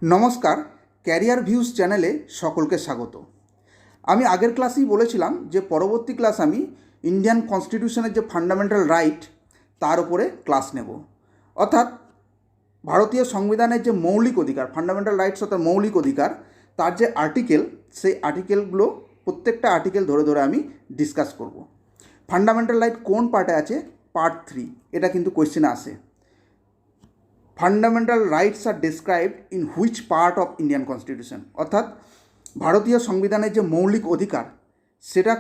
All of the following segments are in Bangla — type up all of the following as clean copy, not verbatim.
নমস্কার, ক্যারিয়ার ভিউজ চ্যানেলে সকলকে স্বাগত। আমি আগের ক্লাসেই বলেছিলাম যে পরবর্তী ক্লাস আমি ইন্ডিয়ান কনস্টিটিউশনের যে ফান্ডামেন্টাল রাইট তার উপরে ক্লাস নেব। অর্থাৎ ভারতীয় সংবিধানের যে মৌলিক অধিকার, ফান্ডামেন্টাল রাইটস অর্থাৎ মৌলিক অধিকার, তার যে আর্টিকেল, সেই আর্টিকেলগুলো প্রত্যেকটা আর্টিকেল ধরে ধরে আমি ডিসকাস করব। ফান্ডামেন্টাল রাইট কোন পার্টে আছে? পার্ট 3। এটা কিন্তু কোয়েশ্চেনে আসে। Fundamental rights are described in which part of Indian constitution, অর্থাৎ ভারতীয় সংবিধানের যে মৌলিক অধিকার সেটা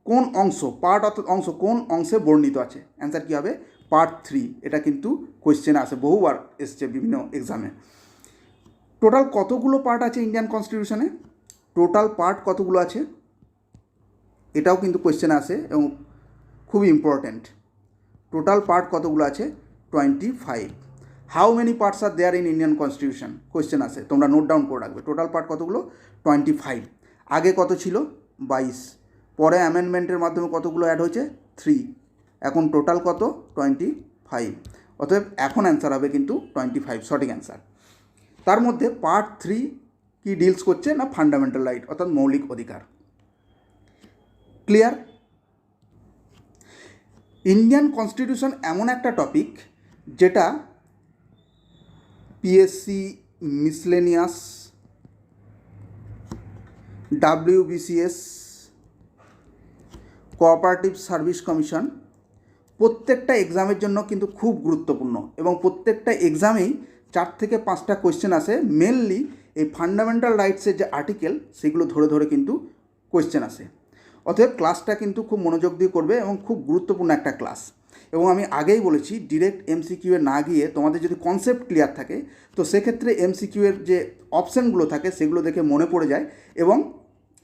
কোন অংশ, পার্ট অর্থাৎ অংশ, কোন অংশে বর্ণিত আছে? অ্যান্সার কী হবে? পার্ট 3। এটা কিন্তু কোয়েশ্চেনে আসে, বহুবার এসছে বিভিন্ন এক্সামে। টোটাল কতগুলো পার্ট আছে ইন্ডিয়ান কনস্টিটিউশনে? টোটাল পার্ট কতগুলো আছে এটাও কিন্তু কোয়েশ্চেনে আসে এবং খুবই ইম্পর্ট্যান্ট। টোটাল পার্ট কতগুলো আছে? 25। How many parts are there in Indian constitution? Question আসে, তোমরা নোট ডাউন করে রাখবে। টোটাল পার্ট কতগুলো? 25। আগে কত ছিল? 22। পরে অ্যামেন্ডমেন্টের মাধ্যমে কতগুলো অ্যাড হয়েছে? 3। এখন টোটাল কত? 25। অতএব এখন অ্যান্সার হবে কিন্তু 25, সঠিক অ্যান্সার। তার মধ্যে পার্ট 3 কি ডিলস করছে? না ফান্ডামেন্টাল রাইট অর্থাৎ মৌলিক অধিকার। ক্লিয়ার? ইন্ডিয়ান কনস্টিটিউশন এমন একটা টপিক যেটা PSC, miscellaneous, WBCS, cooperative service commission, প্রত্যেকটা এক্সামের জন্য কিন্তু খুব গুরুত্বপূর্ণ এবং প্রত্যেকটা এক্সামেই 4 থেকে 5টা কোয়েশ্চেন আসে। মেনলি এই ফান্ডামেন্টাল রাইটসের যে আর্টিকেল সেগুলো ধরে ধরে কিন্তু কোয়েশ্চেন আসে। অতএব ক্লাসটা কিন্তু খুব মনোযোগ দিয়ে করবে এবং খুব গুরুত্বপূর্ণ একটা ক্লাস। এবং আমি আগেই বলেছি, ডিরেক্ট MCQ এ না গিয়ে তোমাদের যদি কনসেপ্ট ক্লিয়ার থাকে তো সেক্ষেত্রে MCQ এর যে অপশানগুলো থাকে সেগুলো দেখে মনে পড়ে যায় এবং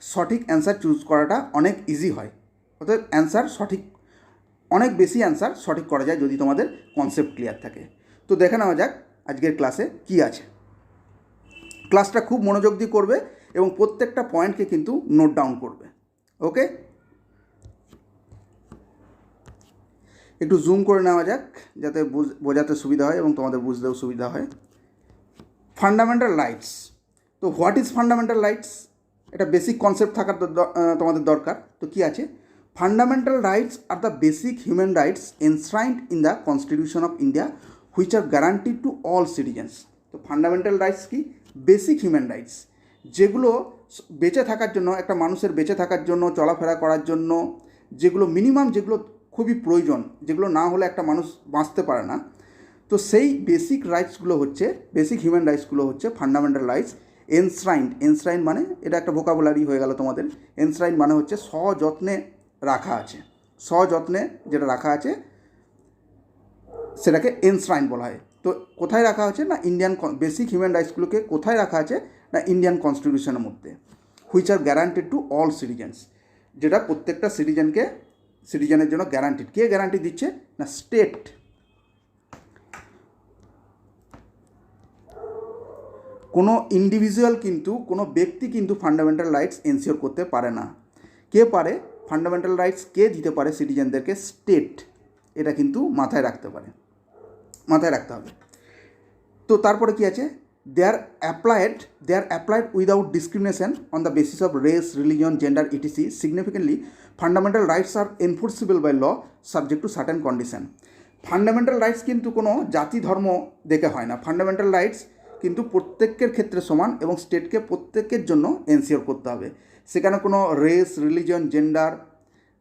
সঠিক অ্যান্সার চুজ করাটা অনেক ইজি হয়। অতএব অ্যান্সার সঠিক, অনেক বেশি অ্যান্সার সঠিক করা যায় যদি তোমাদের কনসেপ্ট ক্লিয়ার থাকে। তো দেখে নেওয়া যাক আজকের ক্লাসে কী আছে। ক্লাসটা খুব মনোযোগ দিয়ে করবে এবং প্রত্যেকটা পয়েন্টকে কিন্তু নোট ডাউন করবে। ওকে, একটু জুম করে নেওয়া যাক যাতে বোঝাতে সুবিধা হয় এবং তোমাদের বুঝতেও সুবিধা হয়। Fundamental rights. তো হোয়াট ইজ ফান্ডামেন্টাল রাইটস? এটা বেসিক কনসেপ্ট থাকার তোমাদের দরকার। তো কী আছে? Fundamental rights are the basic human rights enshrined in the constitution of India which are guaranteed to all citizens. তো ফান্ডামেন্টাল রাইটস কি? বেসিক হিউম্যান রাইটস, যেগুলো বেঁচে থাকার জন্য, একটা মানুষের বেঁচে থাকার জন্য, চলাফেরা করার জন্য যেগুলো মিনিমাম, যেগুলো খুবই প্রয়োজন, যেগুলো না হলে একটা মানুষ বাঁচতে পারে না। তো সেই বেসিক রাইটসগুলো হচ্ছে, বেসিক হিউম্যান রাইটসগুলো হচ্ছে ফান্ডামেন্টাল রাইটস। এনশ্রাইন মানে এটা একটা ভোকাবুলারি হয়ে গেল তোমাদের। এনশ্রাইন মানে হচ্ছে সযত্নে রাখা আছে, সযত্নে যেটা রাখা আছে সেটাকে এনশ্রাইন বলা হয়। তো কোথায় রাখা আছে? না ইন্ডিয়ান বেসিক হিউম্যান রাইটসগুলোকে কোথায় রাখা আছে? না ইন্ডিয়ান কনস্টিটিউশনের মধ্যে। Which are guaranteed to all citizens, যেটা প্রত্যেকটা সিটিজেনের জন্য গ্যারান্টিড। কে গ্যারান্টি দিচ্ছে? না স্টেট। কোনো ইন্ডিভিজুয়াল কিন্তু, কোনো ব্যক্তি কিন্তু ফান্ডামেন্টাল রাইটস এনশিওর করতে পারে না। কে পারে? ফান্ডামেন্টাল রাইটস কে দিতে পারে সিটিজেনদেরকে? স্টেট। এটা কিন্তু মাথায় রাখতে হবে। তো তারপরে কি আছে? They are applied without discrimination on the basis of race, religion, gender, etc. Significantly fundamental rights are enforceable by law subject to certain condition. Fundamental rights কিন্তু কোনো জাতি ধর্ম দেখে হয় না। ফান্ডামেন্টাল রাইটস কিন্তু প্রত্যেকের ক্ষেত্রে সমান এবং স্টেটকে প্রত্যেকের জন্য এনশিওর করতে হবে। সেখানে কোনো রেস, রিলিজন, জেন্ডার,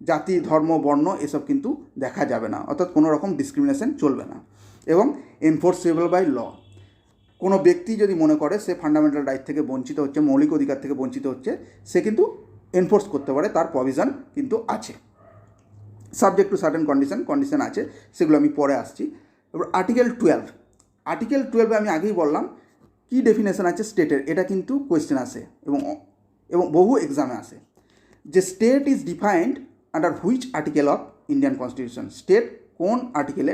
জাতি, ধর্ম, বর্ণ এসব কিন্তু দেখা যাবে না, অর্থাৎ কোনো রকম ডিসক্রিমিনেশন চলবে না। এবং এনফোর্সেবল বাই ল, কোনো ব্যক্তি যদি মনে করে সে ফান্ডামেন্টাল রাইট থেকে বঞ্চিত হচ্ছে, মৌলিক অধিকার থেকে বঞ্চিত হচ্ছে, সে কিন্তু এনফোর্স করতে পারে, তার প্রভিশন কিন্তু আছে। সাবজেক্ট টু সার্টেন কন্ডিশন আছে, সেগুলো আমি পরে আসছি। এবার আর্টিকেল 12 আমি আগেই বললাম কি ডেফিনেশন আছে স্টেটের, এটা কিন্তু কোয়েশ্চেন আসে এবং বহু এক্সামে আসে। যে state is defined under which article of Indian constitution. State কোন আর্টিকেলে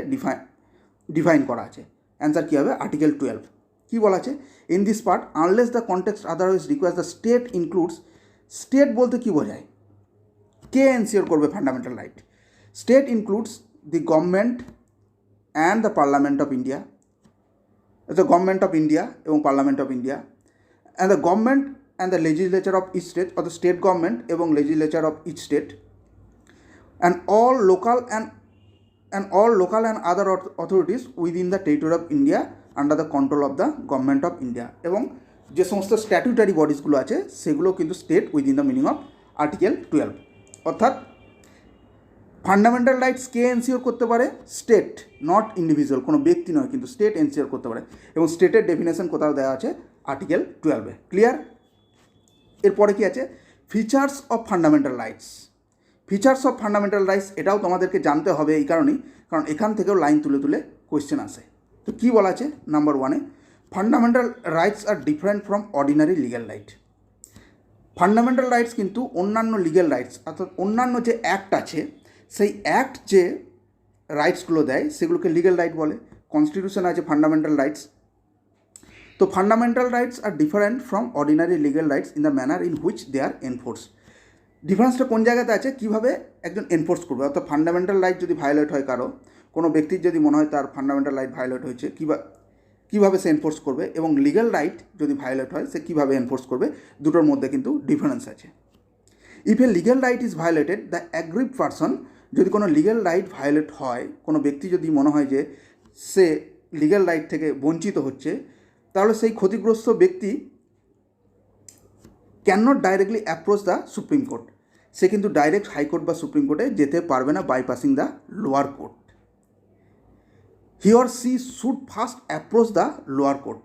ডিফাইন করা আছে? অ্যান্সার কী হবে? আর্টিকেল 12। কী বলা আছে? In this part unless the context otherwise requires the state includes. State বলতে কী বোঝায়? কে এনশিওর করবে fundamental right? State includes the government and the parliament of India, the government of India এবং parliament of India, and the government and the legislature of each state, অর্থাৎ স্টেট গভর্নমেন্ট এবং legislature of each state, and all local and other authorities within the territory of India under the control of the government of India. এবং যে সমস্ত স্ট্যাটিউটারি বডিসগুলো আছে সেগুলো কিন্তু state within the meaning of article 12। অর্থাৎ ফান্ডামেন্টাল রাইটস কে এনশিওর করতে পারে? স্টেট, নট ইন্ডিভিজুয়াল, কোনো ব্যক্তি নয়, কিন্তু স্টেট এনশিওর করতে পারে। এবং স্টেটের ডেফিনেশন কোথাও দেওয়া আছে? আর্টিকেল 12-এ। ক্লিয়ার? এরপরে কি আছে? Features of fundamental rights. Features of fundamental rights এটাও তোমাদেরকে জানতে হবে এই কারণেই, কারণ এখান থেকেও লাইন তুলে তুলে কোয়েশ্চেন আসে। তো কী বলা আছে? নাম্বার 1-এ, fundamental rights are different from ordinary legal right. Fundamental rights কিন্তু অন্যান্য লিগ্যাল রাইটস, অর্থাৎ অন্যান্য যে অ্যাক্ট আছে সেই অ্যাক্ট যে রাইটসগুলো দেয় সেগুলোকে লিগ্যাল রাইট বলে। কনস্টিটিউশন আছে ফান্ডামেন্টাল রাইটস। তো fundamental rights are different from ordinary legal rights in the manner in which they are enforce. ডিফারেন্সটা কোন জায়গাতে আছে? কীভাবে একজন এনফোর্স করবে, অর্থাৎ ফান্ডামেন্টাল রাইট যদি ভায়োলেট হয় কারো, কোনো ব্যক্তির যদি মনে হয় তার ফান্ডামেন্টাল রাইট ভায়োলেট হয়েছে, কীভাবে সে এনফোর্স করবে, এবং লিগ্যাল রাইট যদি ভায়োলেট হয় সে কীভাবে এনফোর্স করবে, দুটোর মধ্যে কিন্তু ডিফারেন্স আছে। If A legal right is violated, the aggrieved person, যদি কোনো লিগ্যাল রাইট ভায়োলেট হয়, কোনো ব্যক্তি যদি মনে হয় যে সে লিগ্যাল রাইট থেকে বঞ্চিত হচ্ছে, তাহলে সেই ক্ষতিগ্রস্ত ব্যক্তি can not directly approach the supreme court. সে কিন্তু ডাইরেক্ট হাইকোর্ট বা সুপ্রিম কোর্টে যেতে পারবে না, bypassing the lower court. He or she should first approach the lower court.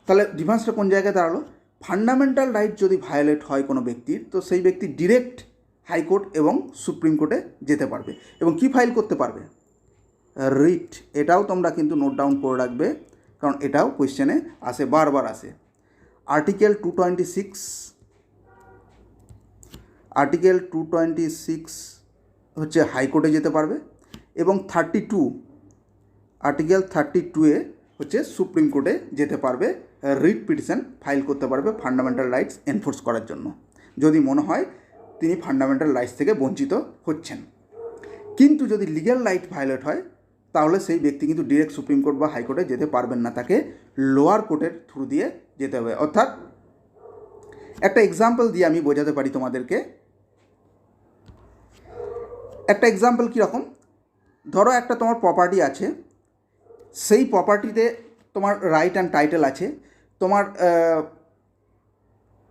তাহলে ডিফারেন্সটা কোন জায়গায় দাঁড়ালো? ফান্ডামেন্টাল রাইট যদি ভায়োলেট হয় কোনো ব্যক্তির, তো সেই ব্যক্তি ডিরেক্ট হাইকোর্ট এবং সুপ্রিম কোর্টে যেতে পারবে। এবং কি ফাইল করতে পারবে? রিট। এটাও তোমরা কিন্তু নোট ডাউন করে রাখবে, কারণ এটাও কোয়েশ্চেনে আসে, বারবার আসে। আর্টিকেল 226 হচ্ছে হাইকোর্টে যেতে পারবে, এবং আর্টিকেল 32-এ হচ্ছে সুপ্রিম কোর্টে যেতে পারবে, রিট পিটিশন ফাইল করতে পারবে ফান্ডামেন্টাল রাইটস এনফোর্স করার জন্য, যদি মনে হয় তিনি ফান্ডামেন্টাল রাইটস থেকে বঞ্চিত হচ্ছেন। কিন্তু যদি লিগ্যাল রাইট ভায়োলেট হয় তাহলে সেই ব্যক্তি কিন্তু ডিরেক্ট সুপ্রিম কোর্ট বা হাইকোর্টে যেতে পারবেন না, তাকে লোয়ার কোর্টের থ্রু দিয়ে যেতে হবে। অর্থাৎ একটা এক্সাম্পল দিয়ে আমি বোঝাতে পারি তোমাদেরকে। একটা এক্সাম্পল কীরকম? ধরো একটা তোমার প্রপার্টি আছে, সেই প্রপার্টিতে তোমার রাইট অ্যান্ড টাইটেল আছে, তোমার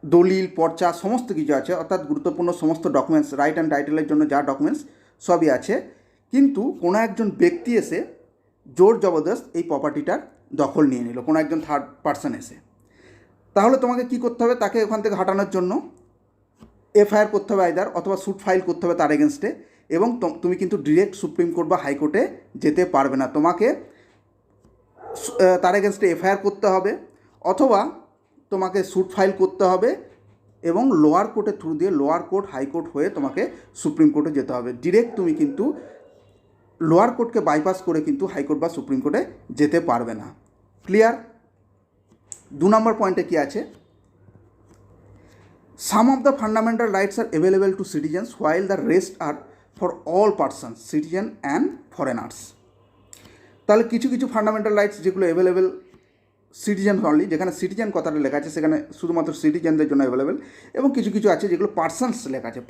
দলিল পর্চা সমস্ত কিছু আছে, অর্থাৎ গুরুত্বপূর্ণ সমস্ত ডকুমেন্টস, রাইট অ্যান্ড টাইটেলের জন্য যা ডকুমেন্টস সবই আছে। কিন্তু কোনো একজন ব্যক্তি এসে জোর জবরদস্ত এই প্রপার্টিটার দখল নিয়ে নিল, কোনো একজন থার্ড পার্সন এসে। তাহলে তোমাকে কি করতে হবে? তাকে ওখান থেকে হটানোর জন্য এফআইআর করতে হবে আইদার, অথবা স্যুট ফাইল করতে হবে তার এগেনস্টে। এবং তুমি কিন্তু ডিরেক্ট সুপ্রিম কোর্ট বা হাইকোর্টে যেতে পারবে না, তোমাকে তার এগেনস্টে এফআইআর করতে হবে, অথবা তোমাকে স্যুট ফাইল করতে হবে, এবং লোয়ার কোর্টের থ্রু দিয়ে লোয়ার কোর্ট হাইকোর্ট হয়ে তোমাকে সুপ্রিম কোর্টে যেতে হবে। ডিরেক্ট তুমি কিন্তু লোয়ার কোর্টকে বাইপাস করে কিন্তু হাইকোর্ট বা সুপ্রিম কোর্টে যেতে পারবে না। ক্লিয়ার? 2 নম্বর পয়েন্টে কী আছে? Some of the fundamental rights are available to citizens while the rest are for all persons, citizen and foreigners. তাহলে কিছু কিছু ফান্ডামেন্টাল রাইটস যেগুলো অ্যাভেলেবেল সিটিজেন অনলি, যেখানে সিটিজেন কথাটা লেখা আছে সেখানে শুধুমাত্র সিটিজেনদের জন্য অ্যাভেলেবেল, এবং কিছু কিছু আছে যেগুলো পার্সনস লেখা আছে,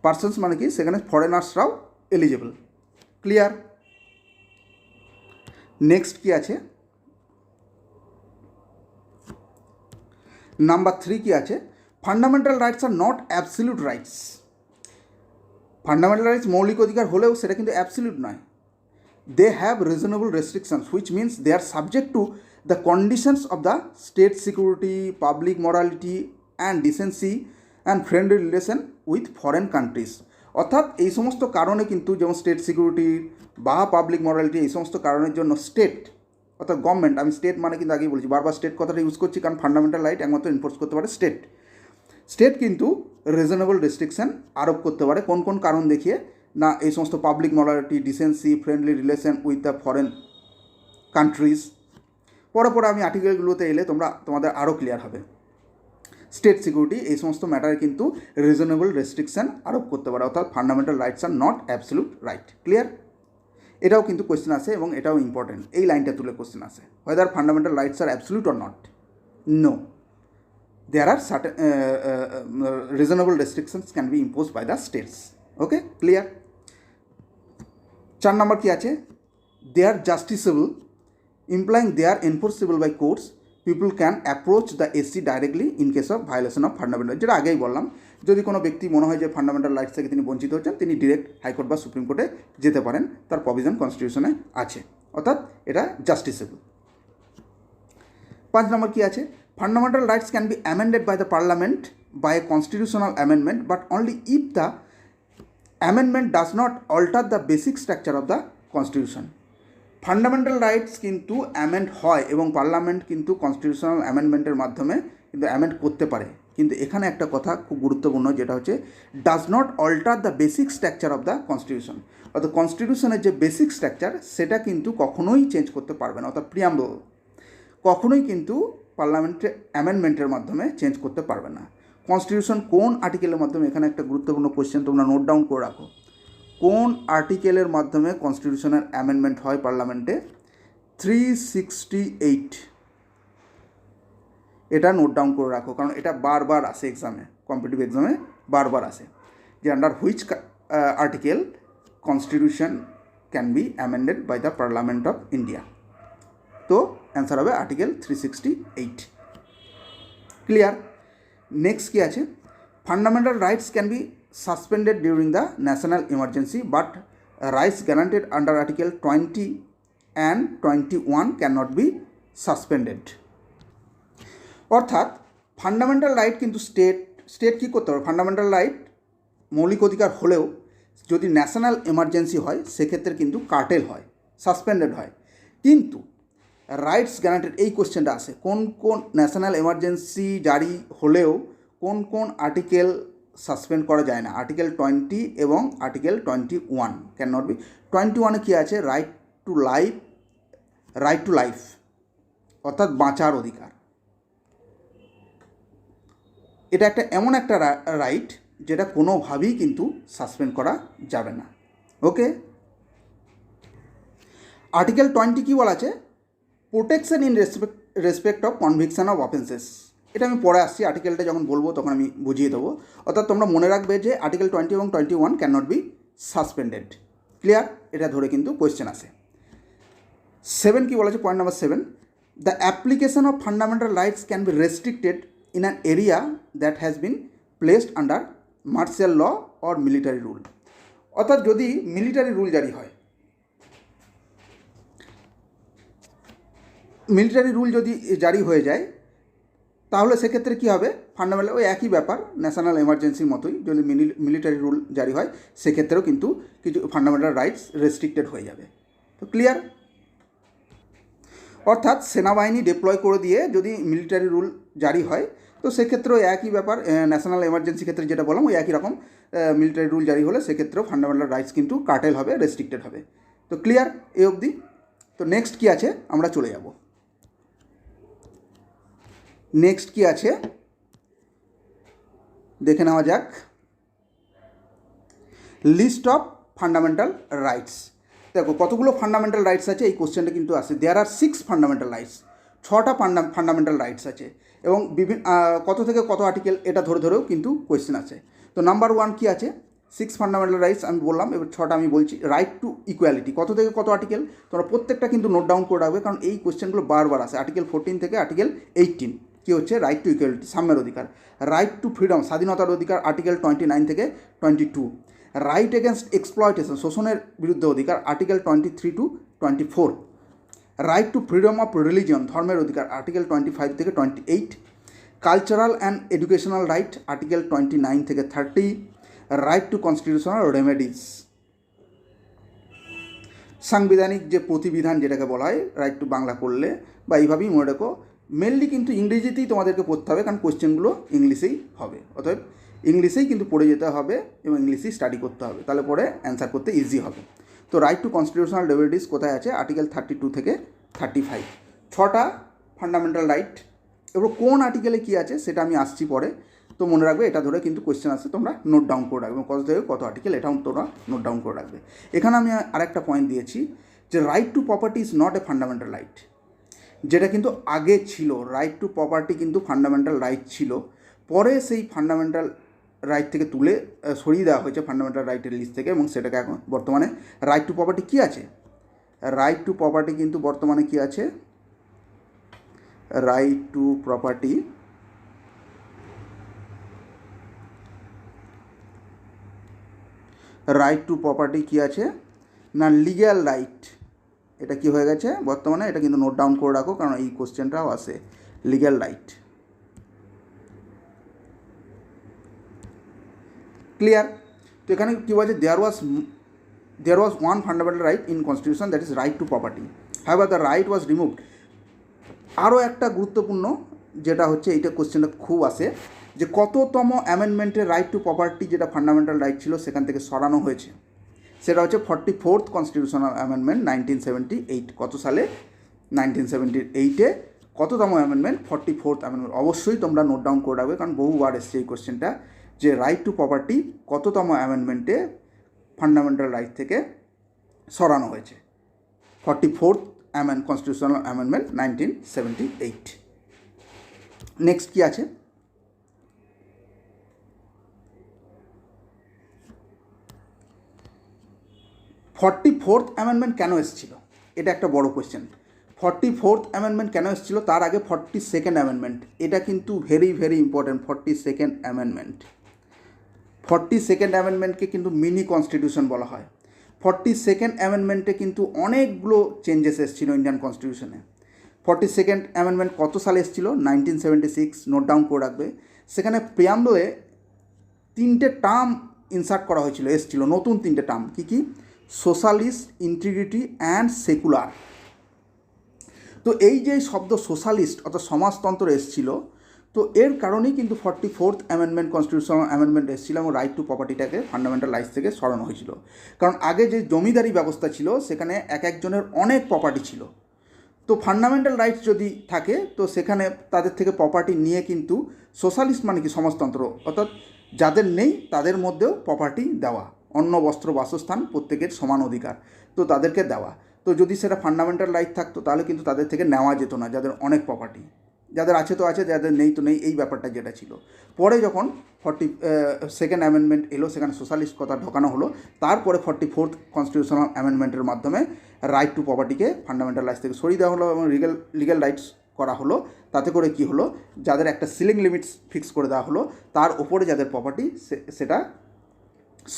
পার্সনস মানে কি, সেখানে ফরেনার্সরাও এলিজেবল। ক্লিয়ার? নেক্সট কি আছে? নাম্বার 3 কি আছে? Fundamental rights are not absolute rights. Fundamental rights মৌলিক অধিকার হলেও সেটা কিন্তু অ্যাবসলিউট নয়। They have reasonable restrictions which means they are subject to the conditions of the state security, public morality and decency and friendly relation with foreign countries. অর্থাৎ এই সমস্ত কারণে কিন্তু, যেমন স্টেট সিকিউরিটি বা পাবলিক মরালিটি, এই সমস্ত কারণের জন্য স্টেট অর্থাৎ গভর্নমেন্ট, আমি স্টেট মানে কিন্তু আগেই বলছি, বারবার স্টেট কথাটা ইউজ করছি কারণ ফান্ডামেন্টাল রাইট একমাত্র এনফোর্স করতে পারে স্টেট কিন্তু রিজনেবল রেস্ট্রিকশন আরোপ করতে পারে। কোন কোন কারণ দেখিয়ে? না, এই সমস্ত public morality, decency, friendly relation with the foreign countries. পরে আমি আর্টিকেলগুলোতে এলে তোমাদের আরও ক্লিয়ার হবে। স্টেট সিকিউরিটি, এই সমস্ত ম্যাটারে কিন্তু রিজনেবল রেস্ট্রিকশন আরোপ করতে পারে, অর্থাৎ fundamental rights are not absolute right. Clear? এটাও কিন্তু কোয়েশ্চেন আসে এবং এটাও ইম্পর্টেন্ট, এই লাইনটা তুলে কোয়েশ্চেন আসে, whether fundamental rights are absolute or not. No, there are certain reasonable restrictions can be imposed by the states. Okay, clear? 4 নম্বর কি আছে, they are justiciable, implying they are enforceable by courts. People can approach the SC directly in case of violation of fundamental, যেটা আগেই বললাম, যদি কোনো ব্যক্তি মনে হয় যে ফান্ডামেন্টাল রাইটস থেকে তিনি বঞ্চিত হচ্ছেন, তিনি ডিরেক্ট হাইকোর্ট বা সুপ্রিম কোর্টে যেতে পারেন, তার প্রভিশন কনস্টিটিউশনে আছে, অর্থাৎ এটা জাস্টিসেবল। 5 নম্বর কি আছে, fundamental rights can be amended by the parliament by a constitutional amendment, but only if the amendment does not alter the basic structure of the constitution. Fundamental rights কিন্তু অ্যামেন্ড হয় এবং পার্লামেন্ট কিন্তু কনস্টিটিউশনাল অ্যামেন্ডমেন্টের মাধ্যমে কিন্তু অ্যামেন্ড করতে পারে, কিন্তু এখানে একটা কথা খুব গুরুত্বপূর্ণ, যেটা হচ্ছে does not alter the basic structure of the constitution, অর্থাৎ কনস্টিটিউশনের যে বেসিক স্ট্রাকচার সেটা কিন্তু কখনোই চেঞ্জ করতে পারবে না, অর্থাৎ প্রিয়াম্বল কখনোই কিন্তু পার্লামেন্টের অ্যামেন্ডমেন্টের মাধ্যমে চেঞ্জ করতে পারবে না। কনস্টিটিউশন কোন আর্টিকেলের মাধ্যমে, এখানে একটা গুরুত্বপূর্ণ কোয়েশ্চেন তোমরা নোট ডাউন করে রাখো, কোন আর্টিকেলের মাধ্যমে কনস্টিটিউশনের অ্যামেন্ডমেন্ট হয় পার্লামেন্টে? 368, এটা নোট ডাউন করে রাখো, কারণ এটা বারবার আসে এক্সামে, কম্পিটিটিভ এক্সামে বারবার আসে, যে under which article constitution can be amended by the parliament of India. তো অ্যান্সার হবে আর্টিকেল 368। ক্লিয়ার? নেক্সট কি আছে, fundamental rights can be suspended during the national emergency, but rights guaranteed under article 20 and 21 can not be suspended. অর্থাৎ ফান্ডামেন্টাল রাইট কিন্তু স্টেট কী করতে পারে, ফান্ডামেন্টাল রাইট মৌলিক অধিকার হলেও যদি ন্যাশনাল এমার্জেন্সি হয় সেক্ষেত্রে কিন্তু কার্টেল হয়, সাসপেন্ডেড হয়, কিন্তু রাইটস গ্যারান্টেড, এই কোশ্চেনটা আসে, কোন কোন ন্যাশনাল এমার্জেন্সি জারি হলেও কোন কোন আর্টিকেল সাসপেন্ড করা যায় না? আর্টিকেল 20 এবং আর্টিকেল 21 ক্যান নট বি। 21-এ কী আছে, রাইট টু লাইফ, অর্থাৎ বাঁচার অধিকার, এটা একটা এমন একটা রাইট যেটা কোনোভাবেই কিন্তু সাসপেন্ড করা যাবে না। ওকে, আর্টিকেল 20 কী বলা আছে, protection in respect of conviction of offences, এটা আমি পরে আসছি, আর্টিকেলটা যখন বলবো তখন আমি বুঝিয়ে দেবো। অর্থাৎ তোমরা মনে রাখবে যে আর্টিকেল 20 এবং 21 can not be suspended. Clear? এটা ধরে কিন্তু কোয়েশ্চেন আসে। 7 কী বলা আছে, point number 7, the application of fundamental rights can be restricted in an area that has been placed under martial law or military rule. অর্থাৎ যদি মিলিটারি রুল জারি হয়, মিলিটারি রুল যদি জারি হয়ে যায় তাহলে সেক্ষেত্রে কী হবে, ফান্ডামেন্টাল ওই একই ব্যাপার, ন্যাশনাল এমার্জেন্সির মতোই, যদি মিলিটারি রুল জারি হয় সেক্ষেত্রেও কিন্তু কিছু ফান্ডামেন্টাল রাইটস রেস্ট্রিক্টেড হয়ে যাবে। তো ক্লিয়ার? অর্থাৎ সেনাবাহিনী ডিপ্লয় করে দিয়ে যদি মিলিটারি রুল জারি হয় তো সেক্ষেত্রেও একই ব্যাপার, ন্যাশনাল এমার্জেন্সি ক্ষেত্রে যেটা বললাম ওই একই রকম, মিলিটারি রুল জারি হলে সেক্ষেত্রেও ফান্ডামেন্টাল রাইটস কিন্তু কার্টেল হবে, রেস্ট্রিক্টেড হবে। তো ক্লিয়ার এই অবধি? তো নেক্সট কী আছে আমরা চলে যাব। নেক্সট কি আছে দেখে নেওয়া যাক, লিস্ট অফ ফান্ডামেন্টাল রাইটস। দেখো কতগুলো ফান্ডামেন্টাল রাইটস আছে, এই কোশ্চেনটা কিন্তু আসে। দেয়ার আর 6 ফান্ডামেন্টাল রাইটস, 6টা ফান্ডামেন্টাল রাইটস আছে এবং বিভিন্ন কত থেকে কত আর্টিকেল এটা ধরেও কিন্তু কোয়েশ্চেন আছে। তো নাম্বার 1 কি আছে, 6 ফান্ডামেন্টাল রাইটস আমি বললাম, এবার 6টা আমি বলছি। রাইট টু ইকুয়ালিটি, কত থেকে কত আর্টিকেল, তোমরা প্রত্যেকটা কিন্তু নোট ডাউন করে রাখবে, কারণ এই কোয়েশ্চেনগুলো বারবার আসে। আর্টিকেল 14 থেকে আর্টিকেল 18 কী হচ্ছে, রাইট টু ইকুয়ালিটি, সাম্যের অধিকার। রাইট টু ফ্রিডম, স্বাধীনতার অধিকার, আর্টিকেল 29 থেকে 22। রাইট এগেনস্ট এক্সপ্লয়টেশন, শোষণের বিরুদ্ধে অধিকার, article 23 to 24। Right two freedom of religion, ধর্মের অধিকার, আর্টিকেল 25 থেকে 28। Cultural and educational right, article 29 থেকে 30। রাইট টু কনস্টিটিউশনাল রেমেডিস, সাংবিধানিক যে প্রতিবিধান যেটাকে বলা হয়, রাইট টু বাংলা করলে বা এইভাবেই মনে রাখো। মেনলি কিন্তু ইংরেজিতেই তোমাদেরকে পড়তে হবে, কারণ কোয়েশ্চেনগুলো ইংলিশেই হবে, অতএব ইংলিশেই কিন্তু পড়ে যেতে হবে এবং ইংলিশেই স্টাডি করতে হবে, তাহলে পরে অ্যান্সার করতে ইজি হবে। তো রাইট টু কনস্টিটিউশনাল রেমেডিস কোথায় আছে, আর্টিকেল 32 থেকে 35। 6টা ফান্ডামেন্টাল রাইট। এবার কোন আর্টিকেলে কী আছে সেটা আমি আসছি পরে। তো মনে রাখবে, এটা ধরে কিন্তু কোয়েশ্চেন আসছে, তোমরা নোট ডাউন করে রাখবে কত থেকে কত আর্টিকেল, এটাও তোমরা নোট ডাউন করে রাখবে। এখানে আমি আরেকটা পয়েন্ট দিয়েছি যে right to property is not a fundamental right, যেটা কিন্তু আগে ছিল। রাইট টু প্রপার্টি কিন্তু ফান্ডামেন্টাল রাইট ছিল, পরে সেই ফান্ডামেন্টাল রাইট থেকে তুলে সরিয়ে দেওয়া হয়েছে ফান্ডামেন্টাল রাইটের লিস্ট থেকে, এবং সেটাকে এখন বর্তমানে রাইট টু প্রপার্টি কী আছে, রাইট টু প্রপার্টি কিন্তু বর্তমানে কী আছে, right to property right to property কী আছে না, লিগ্যাল রাইট। এটা কি হয়ে গেছে বর্তমানে, এটা কিন্তু নোট ডাউন করে রাখো, কারণ এই কোশ্চেনটাও আসে, লিগ্যাল রাইট। ক্লিয়ার? তো এখানে কী বলছে, there was one fundamental right in constitution, that is right to property, however the right was removed. আরও একটা গুরুত্বপূর্ণ যেটা হচ্ছে, এইটা কোশ্চেনটা খুব আসে, যে কততম অ্যামেন্ডমেন্টের রাইট টু প্রপার্টি যেটা ফান্ডামেন্টাল রাইট ছিল সেখান থেকে সরানো হয়েছে, সেটা হচ্ছে 44th কনস্টিটিউশনাল অ্যামেন্ডমেন্ট 1978। কত সালে? 1978-এ কততম অ্যামেন্ডমেন্ট? 44th amendment. অবশ্যই তোমরা নোট ডাউন করে রাখবে, কারণ বহুবার এসছে এই কোশ্চেনটা, যে রাইট টু প্রপার্টি কততম অ্যামেন্ডমেন্টে ফান্ডামেন্টাল রাইট থেকে সরানো হয়েছে। 44th constitutional amendment 1978। নেক্সট কী আছে, 44th অ্যামেন্ডমেন্ট কেন এসেছিল, এটা একটা বড় কোয়েশ্চেন। 44th অ্যামেন্ডমেন্ট কেন এসেছিল? তার আগে 42nd অ্যামেন্ডমেন্ট, এটা কিন্তু very very important. 42nd amendment, 42nd অ্যামেন্ডমেন্টকে কিন্তু মিনি কনস্টিটিউশন বলা হয়। 42nd অ্যামেন্ডমেন্টে কিন্তু অনেকগুলো চেঞ্জেস এসেছিলো ইন্ডিয়ান কনস্টিটিউশনে। 42nd অ্যামেন্ডমেন্ট কত সালে এসেছিল? 1976, নোট ডাউন করে রাখবে। সেখানে প্রিয়াম্বলে 3টে টার্ম ইনসার্ট করা হয়েছিল, এসেছিল নতুন 3টে টার্ম। কী কী? Socialist, integrity and secular. তো এই যে শব্দ সোশ্যালিস্ট অর্থাৎ সমাজতন্ত্র এসেছিল, তো এর কারণেই কিন্তু 44th অ্যামেন্ডমেন্ট কনস্টিটিউশনাল অ্যামেন্ডমেন্ট এসেছিল, এবং রাইট টু প্রপার্টিটাকে ফান্ডামেন্টাল রাইটস থেকে সরানো হয়েছিল। কারণ আগে যে জমিদারি ব্যবস্থা ছিল, সেখানে এক একজনের অনেক প্রপার্টি ছিল। তো ফান্ডামেন্টাল রাইটস যদি থাকে, তো সেখানে তাদের থেকে প্রপার্টি নিয়ে কিন্তু সোশ্যালিস্ট মানে কি সমাজতন্ত্র, অর্থাৎ যাদের নেই তাদের মধ্যেও প্রপার্টি দেওয়া, অন্ন বস্ত্র বাসস্থান প্রত্যেকের সমান অধিকার, তো তাদেরকে দেওয়া। তো যদি সেটা ফান্ডামেন্টাল রাইট থাকতো, তাহলে কিন্তু তাদের থেকে নেওয়া যেত না, যাদের অনেক প্রপার্টি, যাদের আছে তো আছে, যাদের নেই তো নেই, এই ব্যাপারটা যেটা ছিল। পরে যখন 42nd অ্যামেন্ডমেন্ট এলো, সেখানে সোশ্যালিস্ট কথা ঢোকানো হলো। তারপরে 44th কনস্টিটিউশনাল অ্যামেন্ডমেন্টের মাধ্যমে রাইট টু প্রপার্টিকে ফান্ডামেন্টাল রাইটস থেকে সরিয়ে দেওয়া হলো, এবং লিগ্যাল রাইটস করা হলো। তাতে করে কি হলো, যাদের একটা সিলিং লিমিটস ফিক্স করে দেওয়া হলো, তার ওপরে যাদের প্রপার্টি সেটা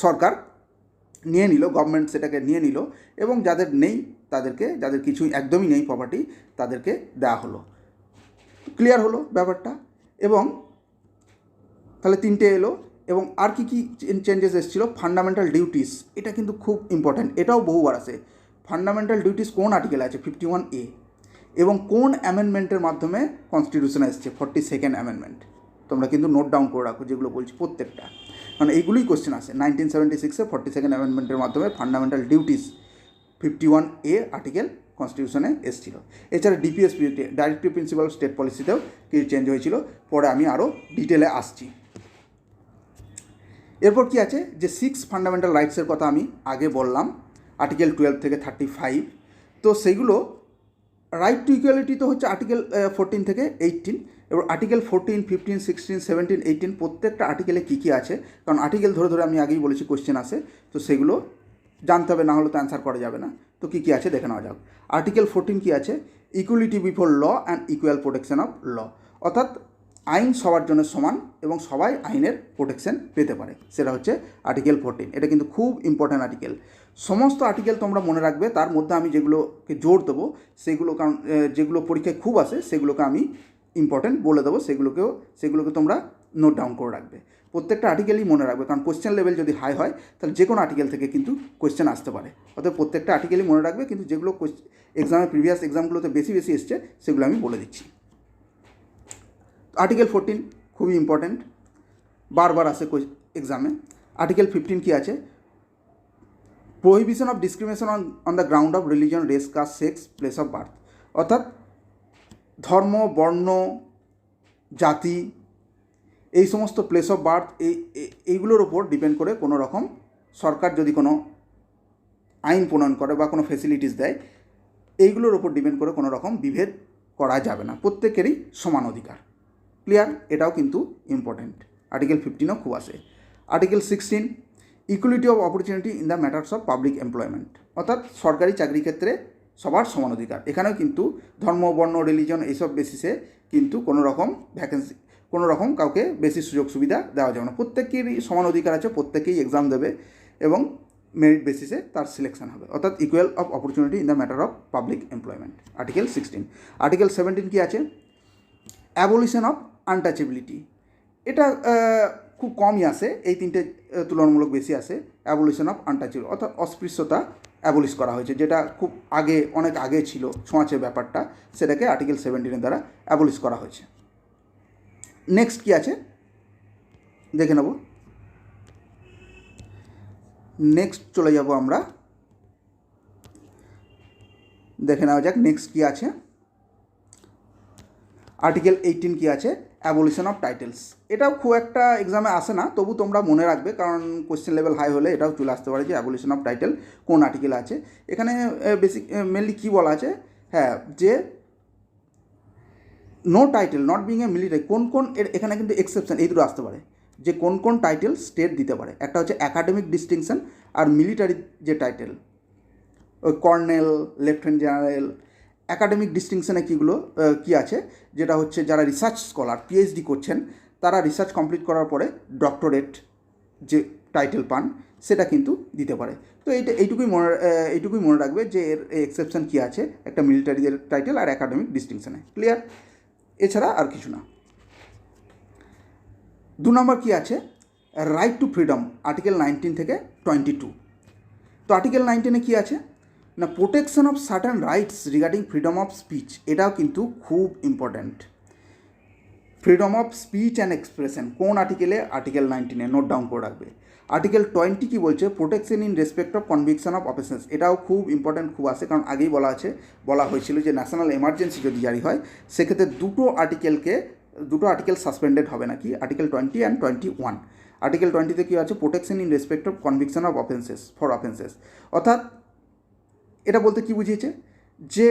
সরকার নিয়ে নিল, গভর্নমেন্ট সেটাকে নিয়ে নিল, এবং যাদের নেই তাদেরকে, যাদের কিছুই একদমই নেই প্রপার্টি, তাদেরকে দেওয়া হলো। ক্লিয়ার হলো ব্যাপারটা? এবং তাহলে 3টে এলো। এবং আর কি কি চেঞ্জেস এসেছিলো? ফান্ডামেন্টাল ডিউটিস, এটা কিন্তু খুব ইম্পর্ট্যান্ট, এটাও বহুবার আসে। ফান্ডামেন্টাল ডিউটিস কোন আর্টিকেল আছে? 51A। এবং কোন অ্যামেন্ডমেন্টের মাধ্যমে কনস্টিটিউশন এসছে? 42nd amendment. তোমরা কিন্তু নোট ডাউন করে রাখো যেগুলো বলছি প্রত্যেকটা, কারণ এইগুলোই কোশ্চেন আসে। 1976-এ 42nd অ্যামেন্ডমেন্টের মাধ্যমে ফান্ডামেন্টাল ডিউটিস 51A আর্টিকেল কনস্টিটিউশনে এসেছিল। এছাড়া DPSP, directive principal of state পলিসিতেও কিছু চেঞ্জ হয়েছিল, পরে আমি আরও ডিটেলে আসছি। এরপর কি আছে, যে 6 ফান্ডামেন্টাল রাইটসের কথা আমি আগে বললাম, আর্টিকেল 12 থেকে 35। তো সেইগুলো রাইট টু ইকুয়ালিটি তো হচ্ছে আর্টিকেল 14 থেকে 18। এবার আর্টিকেল 14, 15, 16, 17, 18 প্রত্যেকটা আর্টিকেলে কী কী আছে, কারণ আর্টিকেল ধরে ধরে আমি আগেই বলেছি কোশ্চেন আসে, তো সেগুলো জানতে হবে, না হলে তো অ্যান্সার করা যাবে না। তো কী কী আছে দেখে নেওয়া যাক। আর্টিকেল 14 কী আছে? Equality before law and equal protection of law, অর্থাৎ আইন সবার জন্য সমান এবং সবাই আইনের প্রোটেকশন পেতে পারে, সেটা হচ্ছে আর্টিকেল 14। এটা কিন্তু খুব ইম্পর্ট্যান্ট আর্টিকেল। সমস্ত আর্টিকেল তোমরা মনে রাখবে, তার মধ্যে আমি যেগুলোকে জোর দেবো সেগুলো, কারণ যেগুলো পরীক্ষায় খুব আসে সেগুলোকে আমি ইম্পর্ট্যান্ট বলে দেবো, সেগুলোকে তোমরা নোট ডাউন করে রাখবে। প্রত্যেকটা আর্টিকেলই মনে রাখবে, কারণ কোশ্চেন লেভেল যদি হাই হয়, তাহলে যে কোনো আর্টিকেল থেকে কিন্তু কোশ্চেন আসতে পারে। অর্থাৎ প্রত্যেকটা আর্টিকেলই মনে রাখবে, কিন্তু যেগুলো এক্সামে প্রিভিয়াস এক্সামগুলোতে বেশি বেশি এসছে সেগুলো আমি বলে দিচ্ছি। আর্টিকেল 14 খুবই ইম্পর্ট্যান্ট, বারবার আসে এক্সামে। আর্টিকেল 15 কী আছে? Prohibition of discrimination on the ground of religion, race, caste, sex, place of birth, অর্থাৎ ধর্ম, বর্ণ, জাতি এই সমস্ত প্লেস অফ বার্থ এইগুলোর ওপর ডিপেন্ড করে কোনো রকম সরকার যদি কোনো আইন প্রণয়ন করে বা কোনো ফেসিলিটিস দেয়, এইগুলোর ওপর ডিপেন্ড করে কোনো রকম বিভেদ করা যাবে না, প্রত্যেকেরই সমান অধিকার। ক্লিয়ার? এটাও কিন্তু ইম্পর্টেন্ট। আর্টিকেল 15ও খুব আসে। Article 16, equality of opportunity in the matters of public employment, অর্থাৎ সরকারি চাকরির ক্ষেত্রে সবার সমান অধিকার। এখানেও কিন্তু ধর্ম, বর্ণ, রিলিজন এইসব বেসিসে কিন্তু কোনো রকম ভ্যাকেন্সি, কোনো রকম কাউকে বেশি সুযোগ সুবিধা দেওয়া যাবে না। প্রত্যেকেরই সমান অধিকার আছে, প্রত্যেকেই এক্সাম দেবে এবং মেরিট বেসিসে তার সিলেকশন হবে, অর্থাৎ equal of opportunity in the matter of public employment. Article 16। Article 17 কি আছে? Abolition of untouchability. এটা খুব কমই আসে, এই তিনটে তুলনামূলক বেশি আসে। অ্যাবলিশন অফ আনটাচেবিলিটি অর্থাৎ অস্পৃশ্যতা অ্যাবলিশ করা হয়েছে, যেটা খুব আগে, অনেক আগে ছিল ছোঁয়াচে ব্যাপারটা, সেটাকে আর্টিকেল 17 দ্বারা অ্যাবলিশ করা হয়েছে। নেক্সট কি আছে দেখে নেব। নেক্সট চলে যাব আমরা, দেখে নেওয়া যাক নেক্সট কি আছে। আর্টিকেল 18 কি আছে? Abolition of titles. এটাও খুব একটা এক্সামে আসে না, তবু তোমরা মনে রাখবে, কারণ কোয়েশ্চেন লেভেল হাই হলে এটাও চলে আসতে পারে যে অ্যাবলিশন অফ টাইটেল কোন আর্টিকেল আছে। এখানে বেসিক মেনলি কী বলা আছে, হ্যাঁ, যে no title not being a military, কোন কোন এখানে কিন্তু এক্সেপশন এই দুটো আসতে পারে, যে কোন কোন টাইটেল স্টেট দিতে পারে। একটা হচ্ছে অ্যাকাডেমিক ডিস্টিংশন, আর মিলিটারি যে টাইটেল, ওই কর্নেল, লেফটেন্যান্ট জেনারেল। অ্যাকাডেমিক ডিস্টিংশনে কীগুলো কী আছে, যেটা হচ্ছে যারা রিসার্চ স্কলার, পিএইচডি করছেন, তারা রিসার্চ কমপ্লিট করার পরে ডক্টরেট যে টাইটেল পান, সেটা কিন্তু দিতে পারে। তো এইটুকুই মনে রাখবে যে এর এক্সেপশন কী আছে, একটা মিলিটারিদের টাইটেল আর অ্যাকাডেমিক ডিস্টিংশনে। ক্লিয়ার? এছাড়া আর কিছু না। 2 নম্বর কী আছে? রাইট টু ফ্রিডম, আর্টিকেল 19 থেকে 22। তো আর্টিকেল 19-এ কী আছে না, protection of certain rights regarding freedom of speech. এটাও কিন্তু খুব important. Freedom of speech and expression কোন আর্টিকেলে? আর্টিকেল 19-এ, নোট ডাউন করে রাখবে। আর্টিকেল 20 কী বলছে? Protection in respect of conviction of offences. এটাও খুব ইম্পর্ট্যান্ট, খুব আসে, কারণ আগেই বলা হয়েছিল যে ন্যাশনাল এমার্জেন্সি যদি জারি হয়, সেক্ষেত্রে দুটো আর্টিকেল সাসপেন্ডেড হবে নাকি, আর্টিকেল 20 অ্যান্ড 21। আর্টিকেল 20-তে কী আছে? Protection in respect of conviction of offences. অর্থাৎ এটা বলতে কী বুঝিয়েছে, যে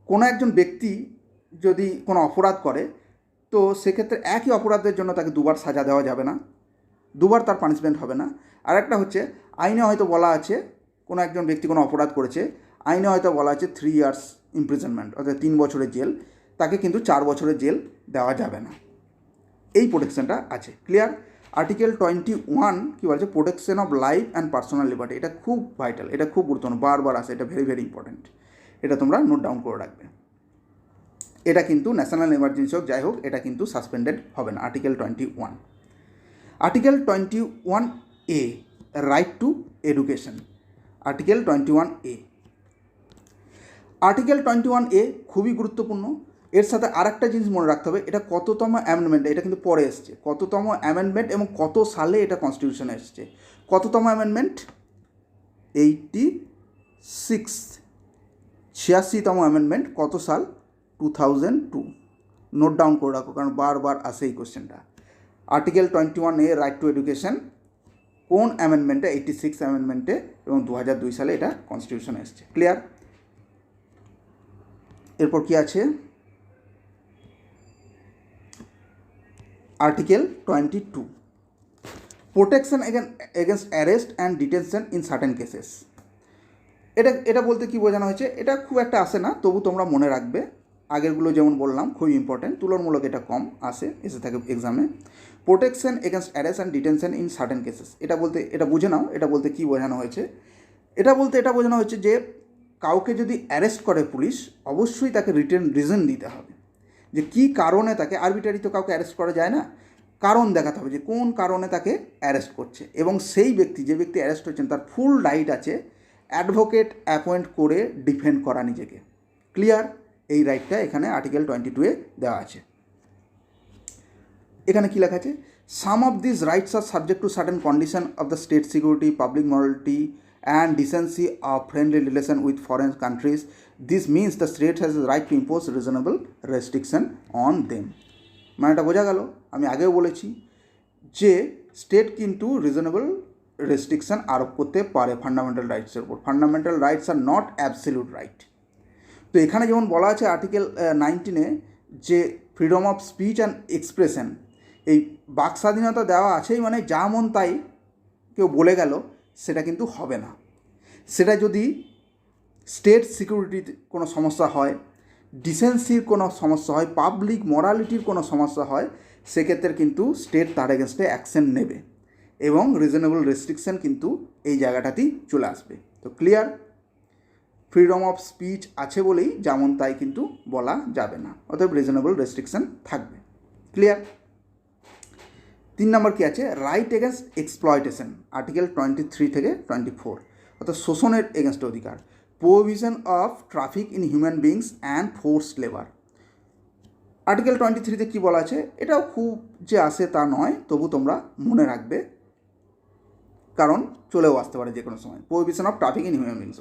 কোনো একজন ব্যক্তি যদি কোনো অপরাধ করে, তো সেক্ষেত্রে একই অপরাধের জন্য তাকে দুবার সাজা দেওয়া যাবে না, দুবার তার পানিশমেন্ট হবে না। আর একটা হচ্ছে, আইনে হয়তো বলা আছে কোনো একজন ব্যক্তি কোনো অপরাধ করেছে, আইনে হয়তো বলা আছে 3 ইয়ার্স ইমপ্রিজনমেন্ট, অর্থাৎ 3 বছরের জেল, তাকে কিন্তু 4 বছরের জেল দেওয়া যাবে না। এই প্রোটেকশনটা আছে। ক্লিয়ার? আর্টিকেল 21 কী বলছে? Protection of life and personal liberty. এটা খুব ভাইটাল, এটা খুব গুরুত্বপূর্ণ, বারবার আসে, এটা ভেরি ভেরি ইম্পর্ট্যান্ট। এটা তোমরা নোট ডাউন করে রাখবে। এটা কিন্তু ন্যাশনাল এমার্জেন্সি হোক যাই হোক, এটা কিন্তু সাসপেন্ডেড হবে না। Article 21। Article 21A, right two education. Article 21A। Article 21A খুবই গুরুত্বপূর্ণ। এর সাথে আরেকটা জিনিস মনে রাখতে হবে, এটা কততম অ্যামেন্ডমেন্ট, এটা কিন্তু পরে এসছে, কততম অ্যামেন্ডমেন্ট এবং কত সালে এটা কনস্টিটিউশনে এসছে। কততম অ্যামেন্ডমেন্ট? 86, 86তম অ্যামেন্ডমেন্ট। কত সাল? 2002। নোট ডাউন করে রাখো, কারণ বারবার আসে এই কোশ্চেনটা। Article 21A, right two education, কোন অ্যামেন্ডমেন্টে? 86 অ্যামেন্ডমেন্টে, এবং 2002 সালে এটা কনস্টিটিউশনে এসছে। ক্লিয়ার? এরপর কি আছে? Article 22, protection against arrest and detention in certain cases. এটা বলতে কি বোঝানো হয়েছে? এটা খুব একটা আসে না, তবু তোমরা মনে রাখবে। আগেরগুলো যেমন বললাম খুবই ইম্পর্ট্যান্ট, তুলনামূলক এটা কম এসে থাকে এক্সামে। Protection against arrest and detention in certain cases, এটা বুঝে নাও। এটা বলতে কী বোঝানো হয়েছে? এটা বোঝানো হয়েছে যে কাউকে যদি অ্যারেস্ট করে পুলিশ, অবশ্যই তাকে রিটেন রিজন দিতে হবে, যে কী কারণে তাকে, আরবিটারি তো কাউকে অ্যারেস্ট করা যায় না, কারণ দেখাতে হবে যে কোন কারণে তাকে অ্যারেস্ট করছে, এবং সেই যে ব্যক্তি অ্যারেস্ট হচ্ছেন তার ফুল রাইট আছে অ্যাডভোকেট অ্যাপয়েন্ট করে ডিফেন্ড করা নিজেকে। ক্লিয়ার? এই রাইটটা এখানে আর্টিকেল 22-এ দেওয়া আছে। এখানে কী লেখা আছে? Some of this rights are subject to certain condition of the state security, public morality and decency of friendly relation with foreign countries. This means the state has the right to impose reasonable restriction on them. মানে এটা বোঝা গেল? আমি আগেও বলেছি যে স্টেট কিন্তু রিজনেবল রেস্ট্রিকশান আরোপ করতে পারে ফান্ডামেন্টাল রাইটসের উপর। Fundamental rights are not absolute right. তো এখানে যেমন বলা আছে আর্টিকেল 19-এ যে freedom of speech and expression, এই বাক স্বাধীনতা দেওয়া আছেই, মানে যা মন তাই কেউ বলে গেল সেটা কিন্তু হবে না। সেটা যদি স্টেট সিকিউরিটির কোনো সমস্যা হয়, ডিসেন্সির কোনো সমস্যা হয়, পাবলিক মরালিটির কোনো সমস্যা হয়, সেক্ষেত্রে কিন্তু স্টেট তার এগেনস্টে অ্যাকশন নেবে এবং রিজনেবল রেস্ট্রিকশন কিন্তু এই জায়গাটাতেই চলে আসবে। তো ক্লিয়ার, ফ্রিডম অফ স্পিচ আছে বলেই যেমন তাই কিন্তু বলা যাবে না, অতএব রিজনেবল রেস্ট্রিকশন থাকবে। ক্লিয়ার। 3 নম্বর কী আছে, রাইট এগেনস্ট এক্সপ্লয়টেশন, আর্টিকেল 23 থেকে 24, অর্থাৎ শোষণের এগেনস্টে অধিকার। Prohibition of traffic in human beings and forced labour, article 23-তে কী বলা আছে, এটাও খুব যে আসে তা নয়, তবু তোমরা মনে রাখবে কারণ চলেও আসতে পারে যে কোনো সময়। Prohibition of traffic in human beings,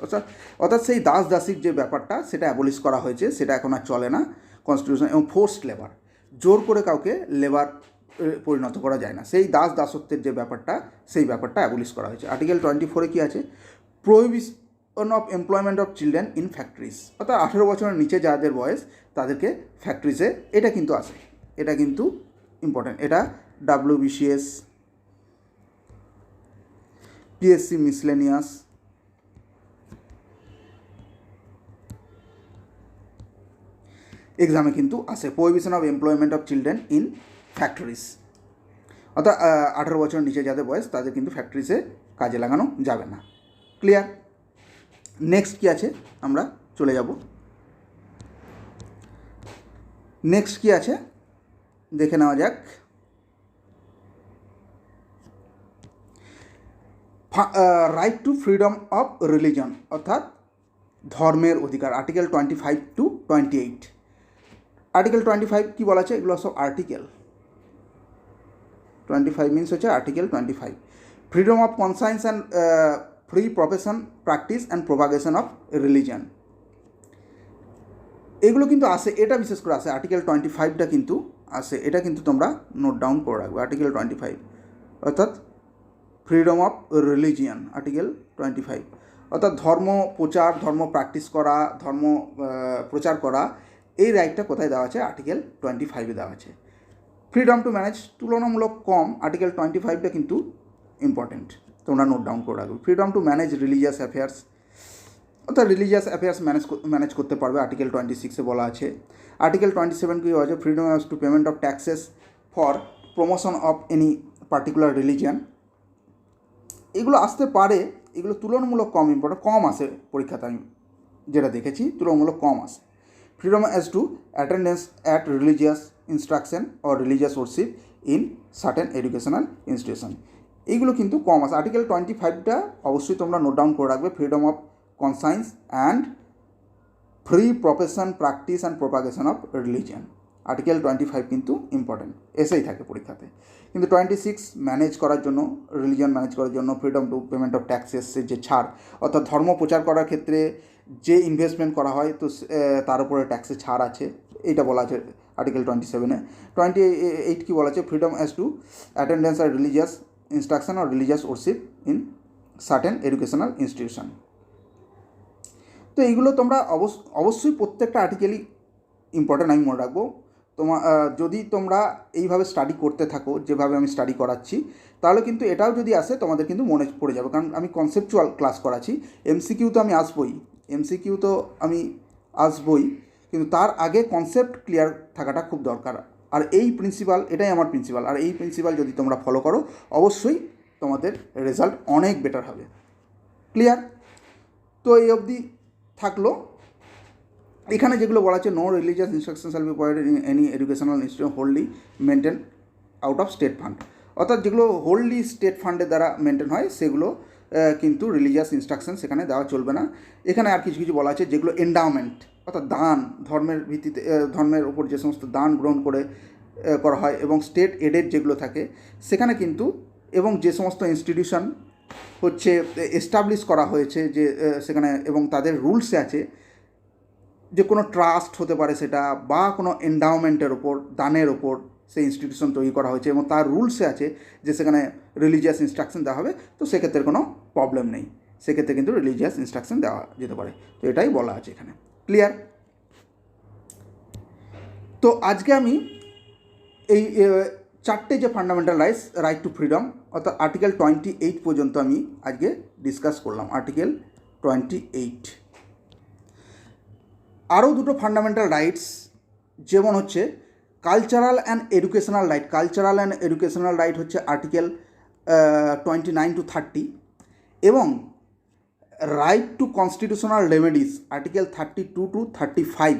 অর্থাৎ সেই দাস দাসীর যে ব্যাপারটা সেটা অ্যাবলিশ করা হয়েছে, সেটা এখন আর চলে না কনস্টিটিউশন। এবং ফোর্সড লেবার, জোর করে কাউকে লেবার পরিণত করা যায় না, সেই দাসত্বের যে ব্যাপারটা সেই ব্যাপারটা অ্যাবলিশ করা হয়েছে। আর্টিকেল 24-এ কী আছে, prohibition of employment of children in factories, অর্থাৎ 18 বছরের নিচে যাদের বয়স তাদেরকে ফ্যাক্টরিজে, এটা কিন্তু আসে, এটা কিন্তু ইম্পর্টেন্ট। এটা WBCS, PSC মিসলেনিয়াস, এক্সামে কিন্তু আসে। Prohibition of employment of children in factories, অর্থাৎ 18 বছরের নিচে যাদের বয়স তাদের কিন্তু ফ্যাক্টরিজে কাজে লাগানো যাবে না। ক্লিয়ার। নেক্সট কী আছে আমরা চলে যাব, নেক্সট কী আছে দেখে নেওয়া যাক। Right two freedom of religion, অর্থাৎ ধর্মের অধিকার, আর্টিকেল 25 to 28। আর্টিকেল 25 কী বলা আছে, এগুলো সব আর্টিকেল। 25 মিনস হচ্ছে article 25, freedom of conscience and free profession, practice and propagation of religion, এগুলো কিন্তু আসে, এটা বিশেষ করে আসে আর্টিকেল 25টা কিন্তু আসে, এটা কিন্তু তোমরা নোট ডাউন করে রাখবে। আর্টিকেল 25 অর্থাৎ ফ্রিডম অফ রিলিজিয়ান, আর্টিকেল 25, অর্থাৎ ধর্ম প্রচার, ধর্ম প্র্যাকটিস করা, ধর্ম প্রচার করা, এই রাইটটা কোথায় দেওয়া আছে, আর্টিকেল 25-এ দেওয়া আছে। ফ্রিডম টু ম্যানেজ তুলনামূলক কম, আর্টিকেল 25টা কিন্তু ইম্পর্টেন্ট, তোমরা নোট ডাউন করে রাখবে। Freedom to manage religious affairs, অর্থাৎ রিলিজিয়াস অ্যাফেয়ার্স ম্যানেজ করতে পারবে, আর্টিকেল 26-এ বলা আছে। আর্টিকেল 27 কী আছে, freedom two payment of taxes for promotion of any particular religion, এগুলো আসতে পারে, এগুলো তুলনামূলক কম ইম্পর্টেন্ট, কম আসে পরীক্ষাতে, আমি যেটা দেখেছি তুলনামূলক কম আসে। Freedom as to attendance at religious instruction or religious worship in certain educational institution, এইগুলো কিন্তু কম আসে। আর্টিকেল 25টা অবশ্যই তোমরা নোট ডাউন করে রাখবে, freedom of conscience and free profession, practice and propagation of religion, article 25 কিন্তু ইম্পর্টেন্ট, এসেই থাকে পরীক্ষাতে। কিন্তু 26 ম্যানেজ করার জন্য, রিলিজিয়ান ম্যানেজ করার জন্য ফ্রিডম টু পেমেন্ট অফ ট্যাক্সেসের যে ছাড়, অর্থাৎ ধর্ম প্রচার করার ক্ষেত্রে যে ইনভেস্টমেন্ট করা হয় তো তার উপরে ট্যাক্সে ছাড় আছে, এইটা বলা আছে আর্টিকেল 27-এ। 28 কী বলা আছে, ফ্রিডম অ্যাজ টু অ্যাটেন্ডেন্স আর religious instruction or religious worship in certain educational institution. তো এইগুলো তোমরা অবশ্যই প্রত্যেকটা আর্টিকেলই ইম্পর্টেন্ট, আমি মনে রাখবো। যদি তোমরা এইভাবে স্টাডি করতে থাকো যেভাবে আমি স্টাডি করাচ্ছি, তাহলে কিন্তু এটাও যদি আসে তোমাদের কিন্তু মনে পড়ে যাবে, কারণ আমি কনসেপচুয়াল ক্লাস করাচ্ছি। MCQ তো আমি আসবই, কিন্তু তার আগে কনসেপ্ট ক্লিয়ার থাকাটা খুব দরকার। আর এই প্রিন্সিপাল, এটাই আমার প্রিন্সিপাল, আর এই প্রিন্সিপাল যদি তোমরা ফলো করো অবশ্যই তোমাদের রেজাল্ট অনেক বেটার হবে। ক্লিয়ার। তো এই অবধি থাকলো। এখানে যেগুলো বলা আছে, no religious instruction shall be provided in any educational institution হোল্ডলি maintained out of state fund, অর্থাৎ যেগুলো হোল্ডলি স্টেট ফান্ডের দ্বারা মেনটেন হয় সেগুলো কিন্তু রিলিজিয়াস ইনস্ট্রাকশন সেখানে দেওয়া চলবে না। এখানে আর কিছু কিছু বলা আছে, যেগুলো এন্ডাওমেন্ট, অর্থাৎ দান, ধর্মের ভিত্তিতে, ধর্মের ওপর যে সমস্ত দান গ্রহণ করে করা হয় এবং স্টেট এডেড যেগুলো থাকে সেখানে কিন্তু, এবং যে সমস্ত ইনস্টিটিউশন হচ্ছে এস্টাবলিশ করা হয়েছে যে সেখানে, এবং তাদের রুলসে আছে যে কোনো ট্রাস্ট হতে পারে সেটা, বা কোনো এন্ডাওমেন্টের ওপর, দানের ওপর সেই ইনস্টিটিউশন তৈরি করা হয়েছে এবং তার রুলসে আছে যে সেখানে রিলিজিয়াস ইনস্ট্রাকশন দেওয়া হবে, তো সেক্ষেত্রে কোনো প্রবলেম নেই, সেক্ষেত্রে কিন্তু রিলিজিয়াস ইনস্ট্রাকশন দেওয়া যেতে পারে। তো এটাই বলা আছে এখানে, ক্লিয়ার? তো আজকে আমি এই চারটে যে ফান্ডামেন্টাল রাইট টু ফ্রিডম অর্থাৎ আর্টিকেল 28 পর্যন্ত আমি আজকে ডিসকাস করলাম, আর্টিকেল 28। আরও দুটো ফান্ডামেন্টাল রাইটস যেমন হচ্ছে cultural and educational right. Cultural and educational right হচ্ছে আর্টিকেল 29 to 30 এবং right two constitutional remedies article 32 to 35।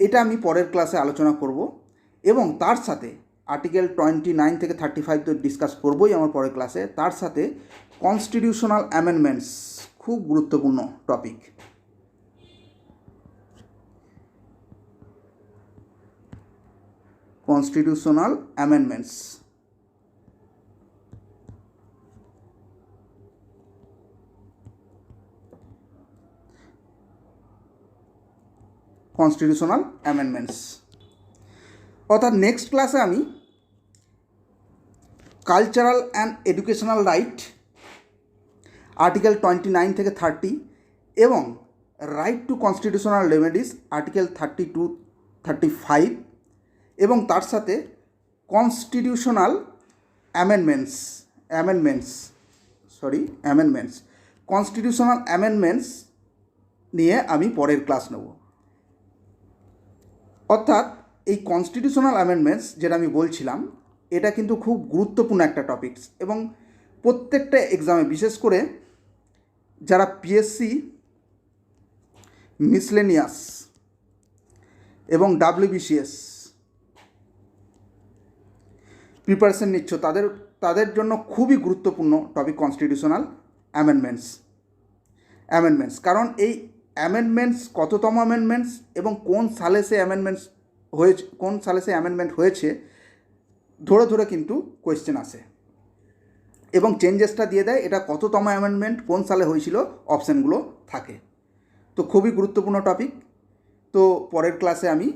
এটা আমি পরের ক্লাসে আলোচনা করব এবং তার সাথে আর্টিকেল 29 থেকে 35 তো ডিসকাস করবই আমার পরের ক্লাসে, তার সাথে কনস্টিটিউশনাল অ্যামেন্ডমেন্টস খুব গুরুত্বপূর্ণ topic. Constitutional amendments, constitutional amendments অর্থাৎ নেক্সট ক্লাসে আমি cultural and educational right article 29 থেকে 30 এবং right two constitutional remedies article 32 35 এবং তার সাথে কনস্টিটিউশনাল কনস্টিটিউশনাল অ্যামেন্ডমেন্টস নিয়ে আমি পরের ক্লাস নেব। অর্থাৎ এই কনস্টিটিউশনাল অ্যামেন্ডমেন্টস যেটা আমি বলছিলাম এটা কিন্তু খুব গুরুত্বপূর্ণ একটা টপিকস এবং প্রত্যেকটা এক্সামে বিশেষ করে যারা পিএসসি মিসলেনিয়াস এবং WBCS প্রিপারেশন নিচ্ছ তাদের জন্য খুবই গুরুত্বপূর্ণ টপিক কনস্টিটিউশনাল অ্যামেন্ডমেন্টস। কারণ এই অ্যামেন্ডমেন্টস কততম অ্যামেন্ডমেন্টস এবং কোন সালে সে অ্যামেন্ডমেন্ট হয়েছে ধরে ধরে কিন্তু কোয়েশ্চেন আসে এবং চেঞ্জেসটা দিয়ে দেয় এটা কততম অ্যামেন্ডমেন্ট কোন সালে হয়েছিল, অপশানগুলো থাকে। তো খুবই গুরুত্বপূর্ণ টপিক। তো পরের ক্লাসে আমি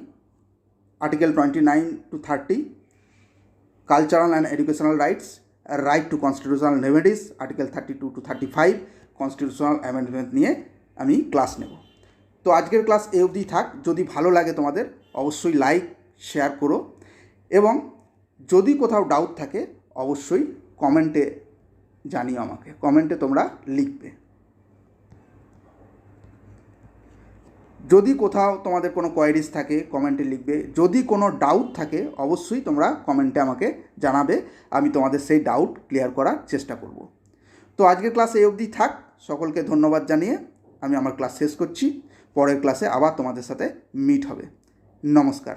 article 29 to 30 cultural and educational rights, right two constitutional remedies article 32 to 35 constitutional amendment নিয়ে আমি ক্লাস নেব। তো আজকের ক্লাস এই অবধি থাক। যদি ভালো লাগে তোমাদের অবশ্যই লাইক শেয়ার করো এবং যদি কোথাও ডাউট থাকে অবশ্যই কমেন্টে জানিও, আমাকে কমেন্টে তোমরা লিখবে। যদি কোথাও তোমাদের কোনো কোয়ারিজ থাকে কমেন্টে লিখবে, যদি কোনো ডাউট থাকে অবশ্যই তোমরা কমেন্টে আমাকে জানাবে, আমি তোমাদের সেই ডাউট ক্লিয়ার করার চেষ্টা করব। তো আজকের ক্লাস এই অবধি থাক। সকলকে ধন্যবাদ জানিয়ে আমি আমার ক্লাস শেষ করছি। পরের ক্লাসে আবার তোমাদের সাথে মিট হবে। নমস্কার।